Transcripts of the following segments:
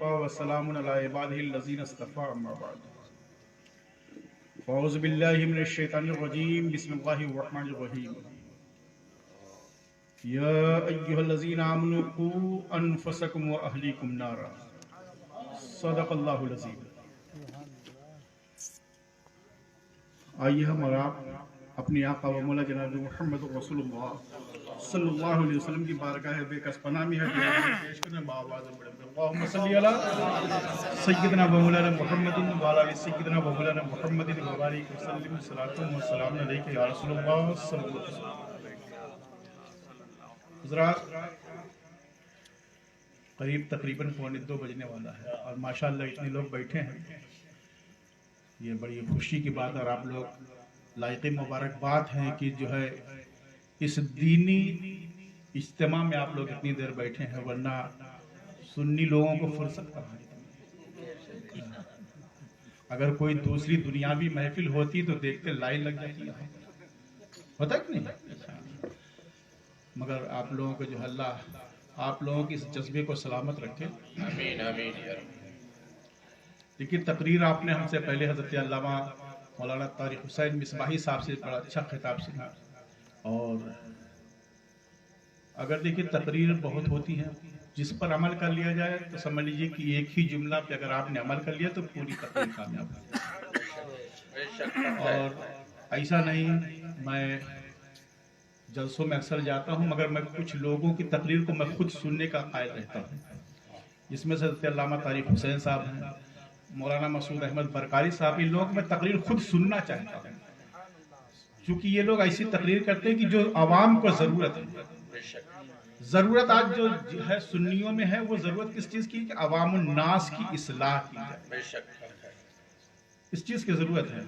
وكفى وسلام على عباده الذين اصطفى أما بعد فأعوذ بالله من الشيطان الرجيم بسم الله الرحمن الرحيم يا أيها الذين آمنوا قوا أنفسكم وأهليكم نارا صدق الله العظيم. آئیے ہم اور آپ اپنی آقا و مولا جناب محمد رسول اللہ صلی اللہ علیہ وسلم کی بارگاہ بے کس پناہ میں پیش کرنے باواز بڑے اللہم صلی علی سیدنا و مولانا محمد وعلی آل سیدنا و مولانا محمد وبارک وسلم صلاۃ و سلام علیک یا رسول اللہ صلی اللہ علیہ وسلم. حضرات، قریب تقریباً 1:45 بجنے والا ہے اور ماشاءاللہ اتنے لوگ بیٹھے ہیں. یہ بڑی خوشی کی بات ہے اور آپ لوگ لائق مبارکباد ہیں کہ جو ہے اس دینی اجتماع میں آپ لوگ اتنی دیر بیٹھے ہیں، ورنہ سنی لوگوں کو فرصت کہاں ہے. اگر کوئی دوسری دنیاوی محفل ہوتی تو دیکھتے لائن لگ جاتی ہے، ہوتا کہ نہیں؟ مگر آپ لوگوں کو جو اللہ آپ لوگوں کی اس جذبے کو سلامت رکھے. آمین آمین یا رب. لیکن تقریر آپ نے ہم سے پہلے حضرت علامہ مولانا طارق حسین مصباحی صاحب سے بڑا اچھا خطاب سنا. اور اگر دیکھیں تقریر بہت ہوتی ہے، جس پر عمل کر لیا جائے تو سمجھ لیجیے کہ ایک ہی جملہ پہ اگر آپ نے عمل کر لیا تو پوری تقریر کامیاب ہے. اور ایسا نہیں، میں جلسوں میں اکثر جاتا ہوں مگر میں کچھ لوگوں کی تقریر کو میں خود سننے کا قائل رہتا ہوں، جس میں سے حضرت علامہ طارق حسین صاحب ہیں، مولانا مسعود احمد برقاری صاحب. ان لوگوں کو میں تقریر خود سننا چاہتا ہوں، چونکہ یہ لوگ ایسی تقریر کرتے ہیں کہ جو عوام کو ضرورت ہے. ضرورت آج جو ہے سنیوں میں ہے، وہ ضرورت کس چیز کی؟ کہ عوام الناس کی اصلاح کی جائے. اس چیز کی ضرورت ہے.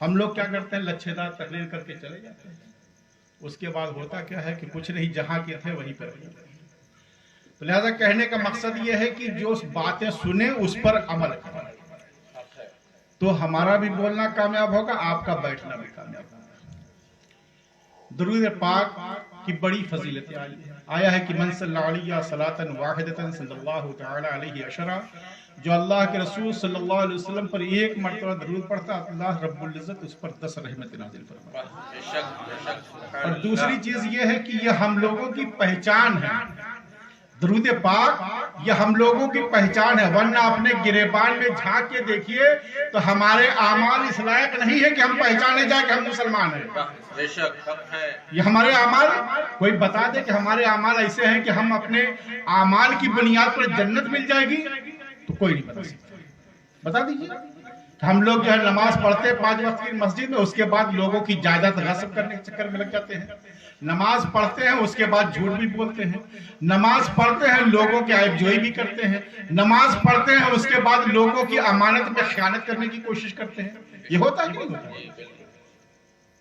ہم لوگ کیا کرتے ہیں؟ لچھے دار تقریر کر کے چلے جاتے ہیں، اس کے بعد ہوتا کیا ہے کہ کچھ نہیں، جہاں کے تھے وہیں پر. تو لہذا کہنے کا مقصد یہ ہے کہ جو باتیں سنیں اس پر عمل کریں، تو ہمارا بھی بولنا کامیاب ہوگا، آپ کا بیٹھنا بھی کامیاب ہوگا. درود پاک کی بڑی فضیلت آیا ہے کہ من صلی علیہ صلاۃً واحدۃً صلی اللہ تعالی علیہ عشرہ، جو اللہ کے رسول صلی اللہ علیہ وسلم پر ایک مرتبہ درود پڑھتا اللہ رب العزت اس پر 10 رحمت نازل فرماتا ہے. اور دوسری چیز یہ ہے کہ یہ ہم لوگوں کی پہچان ہے. درود پاک یہ ہم لوگوں کی پہچان ہے، ورنہ اپنے گریبان میں جھانک کے دیکھیے تو ہمارے اعمال اس لائق نہیں ہے کہ ہم پہچانے جائیں کہ ہم مسلمان ہیں. یہ ہمارے اعمال، کوئی بتا دے کہ ہمارے اعمال ایسے ہیں کہ ہم اپنے اعمال کی بنیاد پر جنت مل جائے گی، تو کوئی نہیں بتا سکتا. بتا دیجیے. ہم لوگ جو ہے نماز پڑھتے ہیں 5 وقت کی مسجد میں، اس کے بعد لوگوں کی جائیداد غصب کرنے کے چکر میں لگ جاتے ہیں. نماز پڑھتے ہیں، اس کے بعد جھوٹ بھی بولتے ہیں. نماز پڑھتے ہیں، لوگوں کی عیب جوئی بھی کرتے ہیں. نماز پڑھتے ہیں، اس کے بعد لوگوں کی امانت میں خیانت کرنے کی کوشش کرتے ہیں. یہ ہوتا ہے کہ نہیں ہوتا؟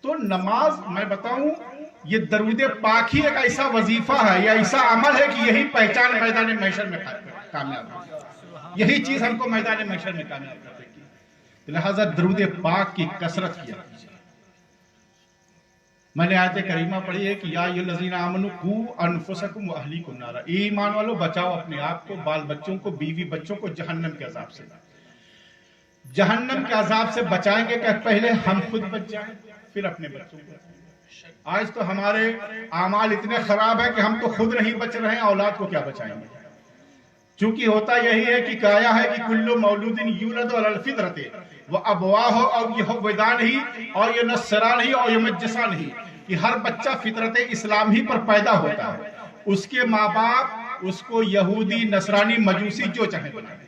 تو نماز، میں بتاؤں، یہ درود پاک ہی ایک ایسا وظیفہ ہے یا ایسا عمل ہے کہ یہی پہچان میدان محشر میں کامیاب ہے. یہی چیز ہم کو میدان محشر میں کامیاب کرے گی. لہذا درود پاک کی کثرت کیا. میں نے آیت کریمہ پڑھی ہے کہ یا ایھا الذین آمنوا قوا انفسکم واہلیکم نارا، ایمان والو بچاؤ اپنے آپ کو، بال بچوں کو، بیوی بچوں کو جہنم کے عذاب سے. جہنم کے عذاب سے بچائیں گے کہ پہلے ہم خود بچ جائیں پھر اپنے بچوں کو. آج تو ہمارے اعمال اتنے خراب ہیں کہ ہم تو خود نہیں بچ رہے ہیں، اولاد کو کیا بچائیں گے؟ چونکہ ہوتا یہی ہے کہ کہا ہے کہ کل مولود یولد علی الفطرۃ وابواہ او یہودان ہی اور یہ نصران ہی اور یہ مجسان ہی، کہ ہر بچہ فطرت اسلام ہی پر پیدا ہوتا ہے. اس کے ماں باپ اس کو یہودی، نصرانی، مجوسی جو چاہے بنائیں.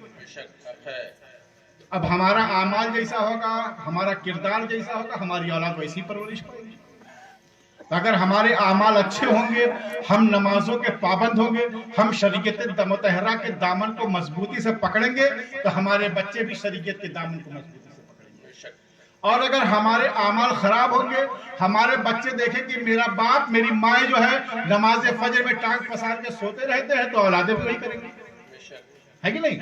اب ہمارا اعمال جیسا ہوگا، ہمارا کردار جیسا ہوگا، ہماری اولاد ویسی پرورش پائے گی. اگر ہمارے اعمال اچھے ہوں گے، ہم نمازوں کے پابند ہوں گے، ہم شریعت مطہرہ کے دامن کو مضبوطی سے پکڑیں گے تو ہمارے بچے بھی شریعت کے دامن کو مضبوطی سے پکڑیں گے. اور اگر ہمارے اعمال خراب ہوں گے، ہمارے بچے دیکھیں کہ میرا باپ، میری مائیں جو ہے نماز فجر میں ٹانگ پسار کے سوتے رہتے ہیں، تو اولادیں بھی وہی کریں گے. ہے کہ نہیں؟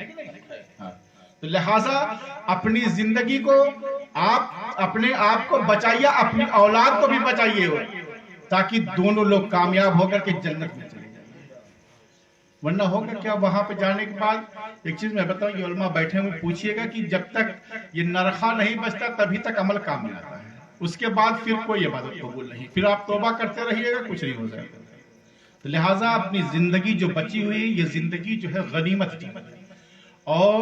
تو لہٰذا اپنی زندگی کو آپ اپنے آپ کو بچائیے، اپنی اولاد کو بھی بچائیے، تاکہ دونوں لوگ کامیاب ہو کر کے جنت میں چلے جائیں. ورنہ ہوگا کیا وہاں پہ جانے کے بعد؟ ایک چیز میں بتاؤں، یہ علماء بیٹھے ہوئے پوچھئے گا کہ جب تک یہ نرخہ نہیں بچتا تبھی تک عمل کام میں آتا ہے، اس کے بعد پھر کوئی عبادت قبول نہیں، پھر آپ توبہ کرتے رہیے گا، کچھ نہیں ہو جائے گا۔ تو لہٰذا اپنی زندگی جو بچی ہوئی، یہ زندگی جو ہے غنیمت کی، اور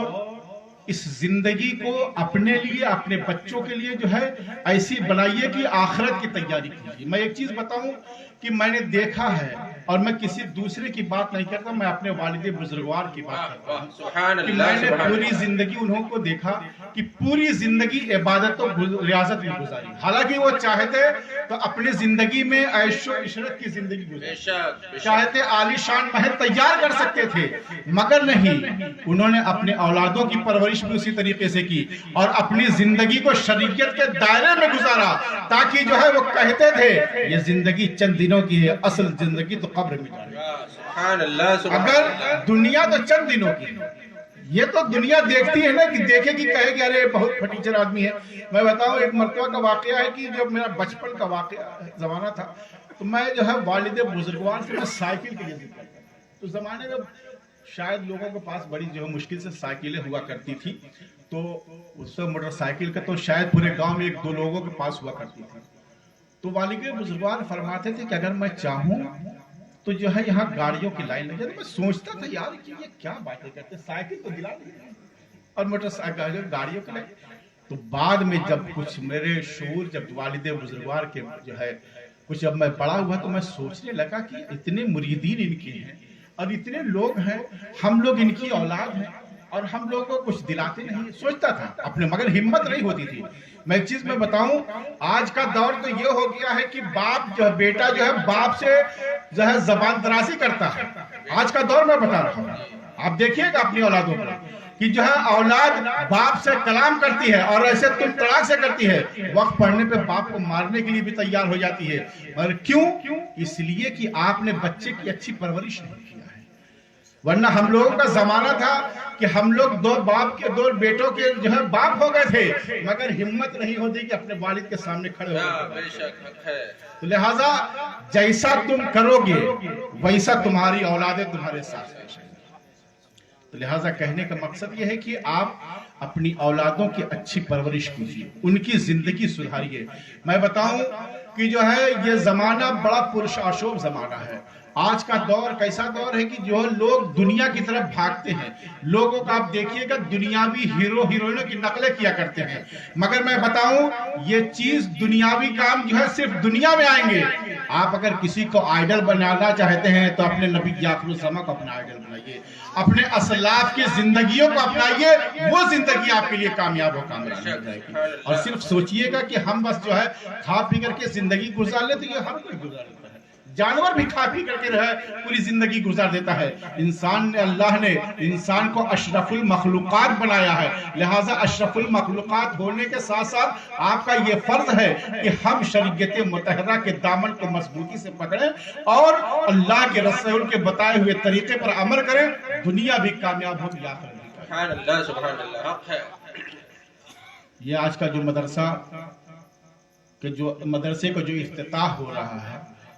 اس زندگی کو اپنے لیے، اپنے بچوں کے لیے جو ہے ایسی بنائیے کہ آخرت کی تیاری کیجیے۔ میں ایک چیز بتاؤں کہ میں نے دیکھا ہے، اور میں کسی دوسرے کی بات نہیں کرتا، میں اپنے والد بزرگوار کی بات کرتا ہوں کہ میں نے پوری زندگی انہوں کو دیکھا کہ پوری زندگی عبادت و ریاضت میں گزاری، حالانکہ وہ چاہتے تو اپنی زندگی میں عیش و عشرت کی زندگی گزاری، چاہتے عالی شان محل تیار کر سکتے تھے، مگر نہیں، انہوں نے اپنے اولادوں کی پرورش بھی اسی طریقے سے کی، اور اپنی زندگی کو شریعت کے دائرے میں گزارا، تاکہ جو ہے وہ کہتے تھے یہ زندگی چند دنوں کی ہے، اصل زندگی تو قبر میں جانے گی۔ اگر دنیا تو چند دنوں کی ہے، یہ تو دنیا دیکھتی ہے نا، کہ دیکھے گی کہے گی ارے بہت پھٹیچر آدمی ہے۔ میں بتاؤں ایک مرتبہ کا واقعہ ہے کہ جب میرا بچپن کا واقعہ زمانہ تھا، تو میں جو ہے والد بزرگوار سے میں سائیکل کے لیے ذکر کرتا تھا۔ تو زمانے میں شاید لوگوں کے پاس بڑی جو ہے مشکل سے سائیکلیں ہوا کرتی تھی، تو اس سے موٹر سائیکل کا تو شاید پورے گاؤں میں ایک دو لوگوں کے پاس ہوا کرتی تھی۔ تو والد بزرگوار فرماتے تھے کہ اگر میں چاہوں تو جو ہے یہاں گاڑیوں کی لائن لگ جاتی۔ میں سوچتا تھا یار کہ یہ کیا باتیں کرتے، سائیکل تو دلا دیں اور موٹر سائیکل گاڑیوں کی لائن۔ تو بعد میں جب کچھ میرے شعور، جب والد بزرگوار کے جو ہے کچھ جب میں بڑا ہوا، تو میں سوچنے لگا کہ اتنے مریدین ان کے ہیں اور اتنے لوگ ہیں، ہم لوگ ان کی اولاد ہیں اور ہم لوگوں کو کچھ دلاتے نہیں۔ سوچتا تھا اپنے، مگر ہمت نہیں ہوتی تھی۔ میں ایک چیز میں بتاؤں، آج کا دور تو یہ ہو گیا ہے کہ باپ جو بیٹا جو ہے باپ سے جو ہے زبان درازی کرتا ہے۔ آج کا دور میں بتا رہا ہوں، آپ دیکھیے گا اپنی اولادوں پر کہ جو ہے اولاد باپ سے کلام کرتی ہے، اور ایسے تم طلاق سے کرتی ہے، وقت پڑھنے پہ باپ کو مارنے کے لیے بھی تیار ہو جاتی ہے۔ اور کیوں؟ اس لیے کہ آپ نے بچے کی اچھی پرورش نہیں کیا ہے۔ ورنہ ہم لوگوں کا زمانہ تھا کہ ہم لوگ دو باپ کے، دو بیٹوں کے جو ہے باپ ہو گئے تھے، مگر ہمت نہیں ہوتی کہ اپنے والد کے سامنے کھڑے ہو گئے۔ تو لہٰذا جیسا تم کرو گے ویسا تمہاری اولادیں تمہارے ساتھ ہیں۔ تو لہٰذا کہنے کا مقصد یہ ہے کہ آپ اپنی اولادوں کی اچھی پرورش کیجیے، ان کی زندگی سدھاریے۔ میں بتاؤں کہ جو ہے یہ زمانہ بڑا پرشاشوب زمانہ ہے۔ آج کا دور کیسا دور ہے کہ جو لوگ دنیا کی طرف بھاگتے ہیں، لوگوں کا آپ دیکھیے گا دنیاوی ہیرو ہیروئنوں کی نقلیں کیا کرتے ہیں، مگر میں بتاؤں یہ چیز دنیاوی کام جو ہے صرف دنیا میں آئیں گے۔ آپ اگر کسی کو آئیڈل بنانا چاہتے ہیں تو اپنے نبی آخر الزماں کو اپنا آئیڈل بنائیے، اپنے اسلاف کی زندگیوں کو اپنائیے، وہ زندگی آپ کے لیے کامیاب و کامیاب ہو جائے گی۔ اور صرف سوچئے گا کہ ہم بس جو ہے کھا پی کر کے زندگی گزار لیں، تو یہ ہر کوئی گزار لیتا ہے۔ جانور بھی کھا پی کر کے پوری زندگی گزار دیتا ہے۔ اللہ نے انسان کو اشرف المخلوقات بنایا ہے، لہٰذا اشرف المخلوقات ہونے کے ساتھ ساتھ آپ کا یہ فرض ہے کہ ہم شریعت مطہرہ کے دامن کو مضبوطی سے پکڑیں اور اللہ کے رسول کے بتائے ہوئے طریقے پر عمل کریں، دنیا بھی کامیاب ہوگی، آخرت بھی کامیاب۔ سبحان اللہ، حق ہے۔ یہ آج کا جو مدرسے کا جو افتتاح ہو رہا ہے،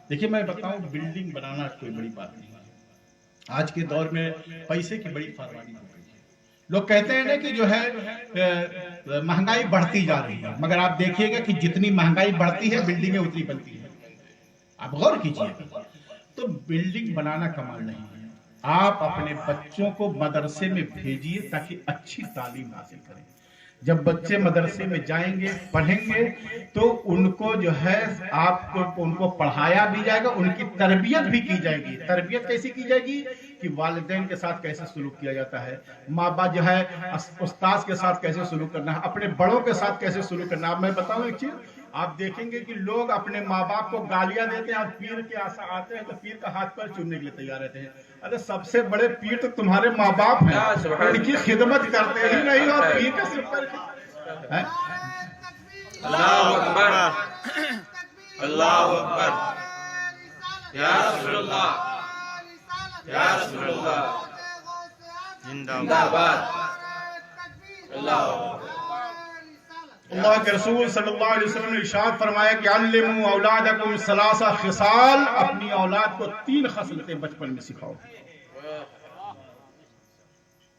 دیکھیے میں بتاؤں بلڈنگ بنانا کوئی بڑی بات نہیں ہے۔ آج کے دور میں پیسے کی بڑی فراوانی ہو گئی ہے۔ لوگ کہتے ہیں نا کہ جو ہے مہنگائی بڑھتی جا رہی ہے، مگر آپ دیکھیے گا کہ جتنی مہنگائی بڑھتی ہے بلڈنگیں اتنی بنتی ہیں۔ آپ غور کیجئے گا، تو بلڈنگ بنانا کمال نہیں ہے۔ آپ اپنے بچوں کو مدرسے میں بھیجیے تاکہ اچھی تعلیم حاصل کریں۔ جب بچے مدرسے میں جائیں گے، پڑھیں گے، تو ان کو جو ہے آپ کو ان کو پڑھایا بھی جائے گا، ان کی تربیت بھی کی جائے گی۔ تربیت کیسی کی جائے گی کہ والدین کے ساتھ کیسے سلوک کیا جاتا ہے، ماں باپ جو ہے استاذ کے ساتھ کیسے سلوک کرنا ہے، اپنے بڑوں کے ساتھ کیسے سلوک کرنا ہے۔ میں بتاؤں ایک چیز، آپ دیکھیں گے کہ لوگ اپنے ماں باپ کو گالیاں دیتے ہیں اور پیر کے آتے ہیں تو پیر کا ہاتھ پر چومنے کے لیے تیار رہتے ہیں۔ ارے سب سے بڑے پیر تو تمہارے ماں باپ ہیں، ان کی خدمت کرتے ہی نہیں اور پیر کا صرف پر اللہ اکبر، اللہ اکبر، یا رسول اللہ، یا رسول اللہ، زندہ باد، اللہ اکبر۔ اللہ کے رسول صلی اللہ علیہ وسلم نے ارشاد فرمایا کہ علموا اولادکم ثلاث خصال، اپنی اولاد کو 3 خصلتیں بچپن میں سکھاؤ۔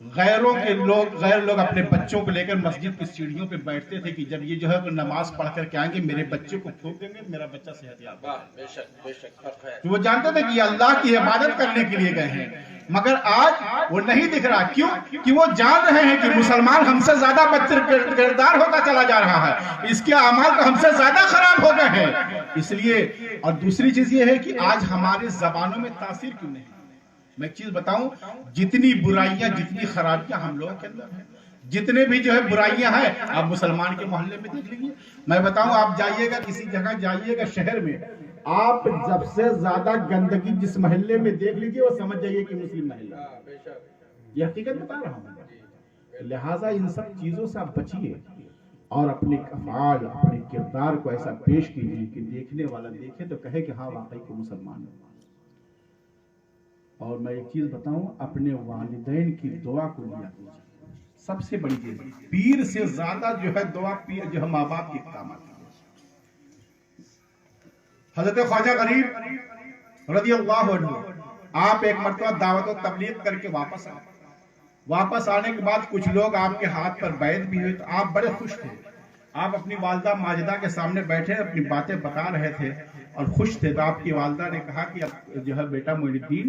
غیر لوگ اپنے بچوں کو لے کر مسجد کی سیڑھیوں پہ بیٹھتے تھے کہ جب یہ جو ہے نماز پڑھ کر کے آئیں گے میرے بچے کو پھونک دیں گے میرا بچہ صحت یاب ہے. بے شک بے شک حق ہے. وہ جانتے تھے کہ یہ اللہ کی عبادت کرنے کے لیے گئے ہیں، مگر آج وہ نہیں دکھ رہا. کیوں کہ وہ جان رہے ہیں کہ مسلمان ہم سے زیادہ بدکردار ہوتا چلا جا رہا ہے، اس کے اعمال تو ہم سے زیادہ خراب ہو گئے ہیں. اس لیے اور دوسری چیز یہ ہے کہ آج ہمارے زبانوں میں تاثیر کیوں نہیں. میں ایک چیز بتاؤں، جتنی برائیاں جتنی خرابیاں ہم لوگوں کے اندر ہیں، جتنے بھی جو ہے برائیاں ہیں آپ مسلمان کے محلے میں دیکھ لیجیے. میں بتاؤں آپ جائیے گا کسی جگہ جائیے گا شہر میں، آپ جب سے زیادہ گندگی جس محلے میں دیکھ لیجیے وہ سمجھ جائیے کہ مسلم محلہ ہے. یہ حقیقت بتا رہا ہوں. لہٰذا ان سب چیزوں سے آپ بچیے اور اپنے افعال اپنے کردار کو ایسا پیش کیجیے کہ دیکھنے والا دیکھے تو کہے کہ ہاں واقعی کو مسلمان ہے. اور میں ایک چیز بتاؤں، اپنے والدین کی دعا کو لیا کیجیے. سب سے بڑی چیز پیر سے زیادہ جو ہے دعا پیر جو ہے ماں باپ کے کام آتی ہے. حضرت خواجہ غریب رضی اللہ عنہ آپ ایک مرتبہ دعوت و تبلیغ کر کے واپس آنے کے بعد کچھ لوگ آپ کے ہاتھ پر بیعت بھی ہوئے تو آپ بڑے خوش تھے. آپ اپنی والدہ ماجدہ کے سامنے بیٹھے اپنی باتیں بتا رہے تھے اور خوش تھے. تو آپ کی والدہ نے کہا کہ اب جو ہے بیٹا معین الدین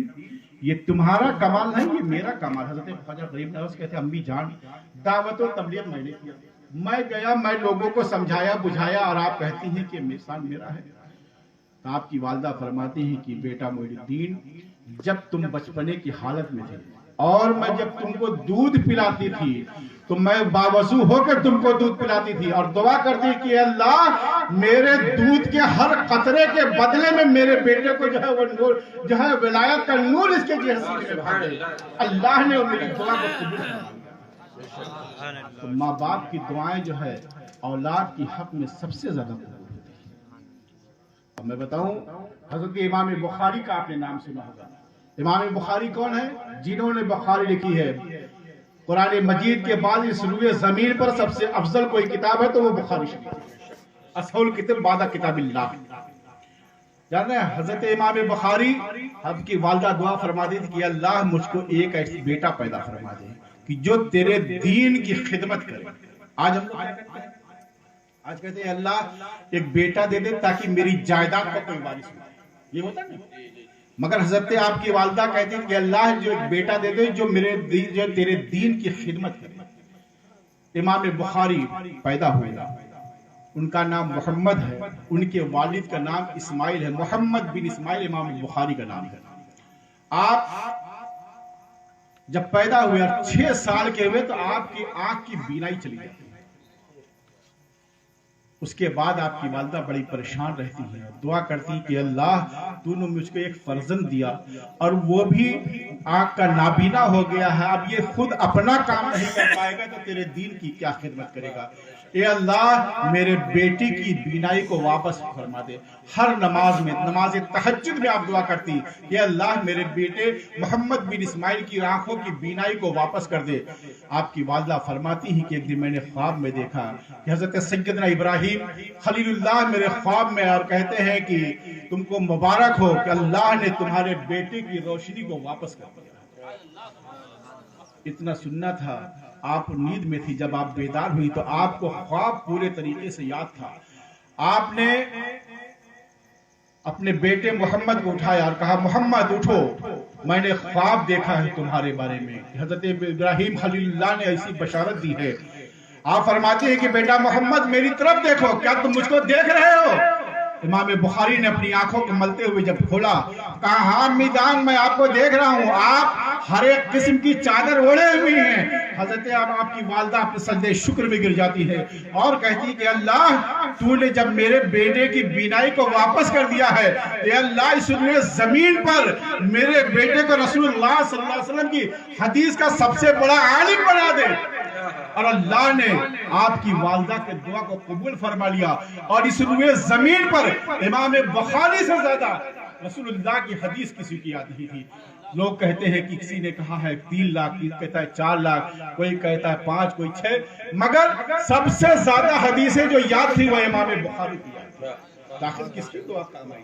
یہ تمہارا کمال نہیں یہ میرا کمال. حضرت خواجہ غریب نواز کہتے ہیں امی جان دعوت و تبلیغ میں نے کیا، میں گیا میں لوگوں کو سمجھایا بجھایا اور آپ کہتی ہیں کہ احسان میرا ہے. تو آپ کی والدہ فرماتی ہیں کہ بیٹا معین الدین جب تم بچپنے کی حالت میں تھے اور میں جب تم کو دودھ پلاتی تھی تو میں باوضو ہو کر تم کو دودھ پلاتی تھی اور دعا کرتی کہ اللہ میرے دودھ کے ہر قطرے کے بدلے میں میرے بیٹے کو جو ہے وہ نور جو ہے ولایت کا نور اس کے جیسے میں بھر دے. اللہ نے میری دعا کو قبول کیا. تو ماں باپ کی دعائیں جو ہے اولاد کی حق میں سب سے زیادہ قبول ہوتی ہے. اب میں بتاؤں حضرت امام بخاری کا آپ نے نام سنا ہوگا. امام بخاری کون ہے؟ جنہوں نے بخاری لکھی ہے. قرآن مجید کے بعد اس روئے زمین پر سب سے افضل کوئی کتاب ہے تو وہ بخاری شریف ہے. اصل کتاب بعد کتاب اللہ. جانتے ہیں حضرت امام بخاری آپ کی والدہ دعا فرماتی تھی کہ اللہ مجھ کو ایک ایسا بیٹا پیدا فرما دے کہ جو تیرے دین کی خدمت کرے. آج ہم آج کہتے ہیں اللہ ایک بیٹا دے دے تاکہ میری جائیداد کا کوئی وارث ہو. یہ ہوتا نہیں. مگر حضرت آپ کی والدہ کہتی ہیں کہ اللہ جو ایک بیٹا دے دے جو میرے دین جو تیرے دین کی خدمت کرے. امام بخاری پیدا ہوئے، ان کا نام محمد ہے، ان کے والد کا نام اسماعیل ہے. محمد بن اسماعیل امام بخاری کا نام ہے. آپ جب پیدا ہوئے اور 6 سال کے ہوئے تو آپ کی آنکھ کی بینائی چلی گئی. اس کے بعد آپ کی والدہ بڑی پریشان رہتی ہے، دعا کرتی کہ اللہ تو نے مجھ کو ایک فرزند دیا اور وہ بھی آنکھ کا نابینا ہو گیا ہے، اب یہ خود اپنا کام نہیں کر پائے گا تو تیرے دین کی کیا خدمت کرے گا. اے اللہ میرے بیٹی کی بینائی کو واپس فرما دے. ہر نماز میں نماز تہجد میں آپ دعا کرتی کہ اللہ میرے بیٹے محمد بن اسماعیل کی آنکھوں کی بینائی کو واپس کر دے. آپ کی والدہ فرماتی ہیں کہ ایک دن میں نے خواب میں دیکھا کہ حضرت سیدنا ابراہیم خلیل اللہ میرے خواب میں اور کہتے ہیں کہ تم کو مبارک ہو کہ اللہ نے تمہارے بیٹے کی روشنی کو واپس کر دیا. اتنا سننا تھا. آپ نیند میں تھی، جب آپ بیدار ہوئی تو آپ کو خواب پورے طریقے سے یاد تھا. آپ نے اپنے بیٹے محمد کو اٹھایا اور کہا محمد اٹھو، میں نے خواب دیکھا ہے تمہارے بارے میں. حضرت ابراہیم خلیل اللہ نے ایسی بشارت دی ہے. آپ فرماتے ہیں کہ بیٹا محمد میری طرف دیکھو، کیا تم مجھ کو دیکھ رہے ہو؟ امام بخاری نے اپنی آنکھوں کو ملتے ہوئے جب کھولا کہا ہاں امی جان میں آپ کو دیکھ رہا ہوں، آپ ہر ایک قسم کی چادر اوڑھے ہوئی ہیں. حضرت آپ کی والدہ اپنے سجدے شکر میں گر جاتی ہے اور کہتی کہ اللہ تو نے جب میرے بیٹے کی بینائی کو واپس کر دیا ہے، اے اللہ اس زمین پر میرے بیٹے کو رسول اللہ صلی اللہ علیہ وسلم کی حدیث کا سب سے بڑا عالم بنا دے. اور اللہ نے آپ کی والدہ کے دعا کو قبول فرما لیا اور اس روئے زمین پر امام بخاری سے زیادہ رسول اللہ کی حدیث کسی کی یاد نہیں تھی. لوگ کہتے ہیں کہ کسی نے کہا ہے 3 لاکھ، کوئی کہتا ہے 4 لاکھ، کوئی کہتا ہے 5، کوئی 6، مگر سب سے زیادہ حدیثیں جو یاد تھی وہ امام بخاری کی یاد تھی. داخل کس کی دعا کام آئی؟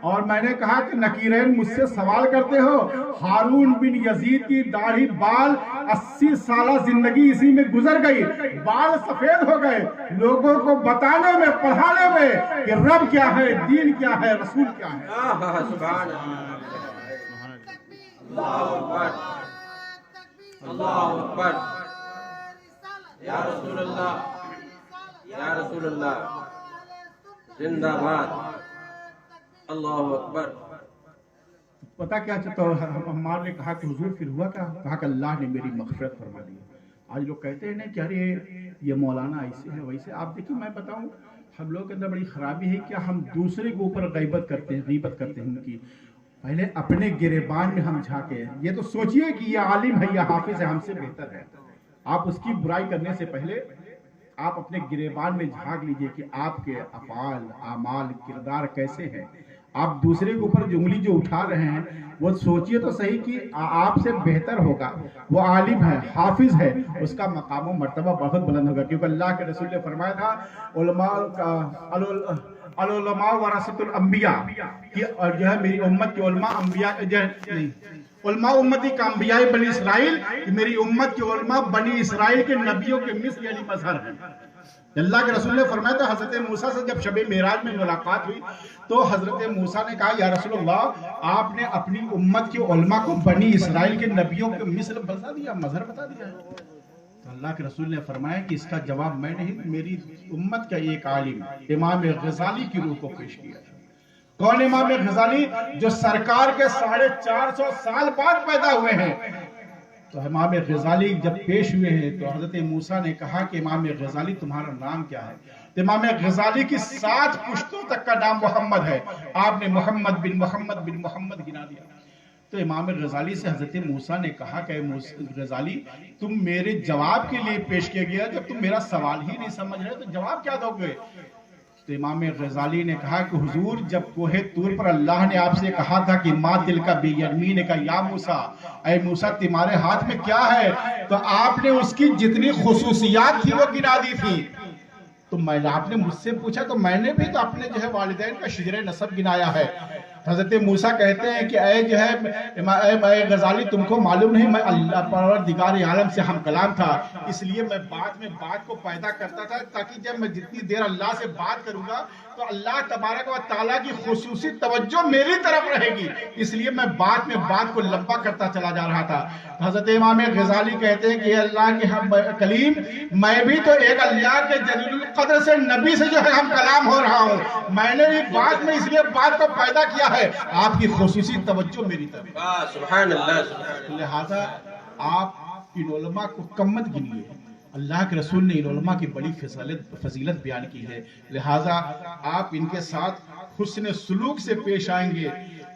اور میں نے کہا کہ نکیرین مجھ سے سوال کرتے ہو، ہارون بن یزید کی داڑھی بال 80 سالہ زندگی اسی میں گزر گئی، بال سفید ہو گئے، لوگوں کو بتانے میں، پڑھانے میں کہ رب کیا ہے، دین کیا ہے، رسول کیا ہے۔ سبحان اللہ، اللہ اکبر، یا رسول اللہ، یا رسول اللہ، زندہ باد، اللہ اکبر۔ پتا کیا چاہتا ہوں، عمار نے کہا کہ حضور پھر ہوا کیا؟ کہا کہ اللہ نے میری مغفرت فرما دی۔ آج لوگ کہتے ہیں نا کہ ارے یہ مولانا ایسے ہے ویسے۔ آپ دیکھیں، میں بتاؤں، ہم لوگوں کے اندر بڑی خرابی ہے کہ ہم دوسرے کے اوپر غیبت کرتے ہیں ان کی، پہلے اپنے گریبان میں ہم جھانکے۔ یہ تو سوچئے کہ یہ عالم ہے، یہ حافظ ہے، ہم سے بہتر ہے۔ آپ اس کی برائی کرنے سے پہلے آپ اپنے گریبان میں جھانک لیجئے کہ آپ کے افعال، اعمال، کردار کیسے ہیں۔ آپ دوسرے کے اوپر انگلی جو اٹھا رہے ہیں وہ سوچئے تو صحیح کہ آپ سے بہتر ہوگا، وہ عالم ہے، حافظ ہے، اس کا مقام و مرتبہ بہت بلند ہوگا، کیونکہ اللہ کے رسول نے فرمایا تھا العلماء ورثۃ الانبیاء، کہ جو ہے میری امت کے علماء انبیاء نہیں، علماء امتی کا انبیاء بنی اسرائیل، کہ میری امت کے علماء بنی اسرائیل کے نبیوں کے مثل یعنی مظہر ہیں۔ اللہ کے رسول نے فرمایا تھا، حضرت موسیٰ سے جب شب معراج میں ملاقات ہوئی تو حضرت موسیٰ نے کہا یا رسول اللہ، آپ نے اپنی امت کے علماء کو بنی اسرائیل کے نبیوں کے مثل بتا دیا، مظہر بتا دیا ہے۔ تو اللہ کے رسول نے فرمایا کہ اس کا جواب میں نہیں، میری امت کا ایک عالم امام غزالی کی روح کو پیش کیا۔ کون امام غزالی؟ جو سرکار کے 450 سال بعد پیدا ہوئے ہیں۔ تو امام غزالی جب پیش ہوئے ہیں تو حضرت موسیٰ نے کہا کہ امام غزالی تمہارا نام کیا ہے؟ تو امام غزالی کی 7 پشتوں تک کا نام محمد ہے۔ آپ نے محمد بن محمد بن محمد گنا دیا۔ تو امام غزالی سے حضرت موسیٰ نے کہا کہ غزالی، تم میرے جواب کے لیے پیش کیا گیا، جب تم میرا سوال ہی نہیں سمجھ رہے تو جواب کیا دو گے؟ تو امام غزالی نے کہا کہ حضور، جب کوہ طور پر اللہ نے آپ سے کہا تھا کہ ما تلک بیمینک یا موسیٰ، اے موسیٰ تمہارے ہاتھ میں کیا ہے، تو آپ نے اس کی جتنی خصوصیات تھی وہ گنا دی تھی۔ تو آپ نے مجھ سے پوچھا تو میں نے بھی تو اپنے جو ہے والدین کا شجر نسب گنایا ہے۔ حضرت موسیٰ کہتے ہیں کہ اے جو ہے اے غزالی، تم کو معلوم نہیں میں اللہ پروردگار عالم سے ہم کلام تھا، اس لیے میں بعد میں بات کو پیدا کرتا تھا تاکہ جب میں جتنی دیر اللہ سے بات کروں گا تو اللہ تبارک و تعالیٰ کی خصوصی توجہ میری طرف رہے گی، اس لیے میں بعد میں بات کو لمبا کرتا چلا جا رہا تھا۔ حضرت امام غزالی کہتے ہیں کہ اللہ کے ہم کلیم، میں بھی تو ایک اللہ کے جلیل القدر سے نبی سے جو ہے ہم کلام ہو رہا ہوں، میں نے بھی بات میں اس لیے بات کو پیدا کیا ہے، آپ کی خصوصی توجہ میری طرف۔ سبحان اللہ۔ لہذا آپ ان علماء کو کم مت گنیے، اللہ کے رسول نے ان علماء کی بڑی فضیلت بیان کی ہے، لہذا آپ ان کے ساتھ حسن سلوک سے پیش آئیں گے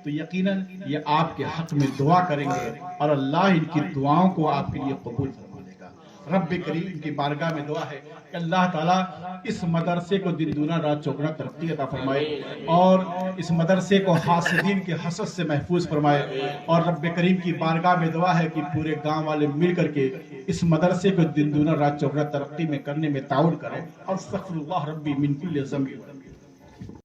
تو یقیناً یہ آپ کے حق میں دعا کریں گے اور اللہ ان کی دعاؤں کو آپ کے لیے قبول فرما لے گا۔ رب کریم کی بارگاہ میں دعا ہے کہ اللہ تعالیٰ اس مدرسے کو دن دونا رات چوگنا ترقی عطا فرمائے اور اس مدرسے کو حاسدین کے حسد سے محفوظ فرمائے، اور رب کریم کی بارگاہ میں دعا ہے کہ پورے گاؤں والے مل کر کے اس مدرسے کو دن دونا رات چوگنا ترقی میں کرنے میں تعاون کریں۔ استغفر اللہ ربی من کل ذنب۔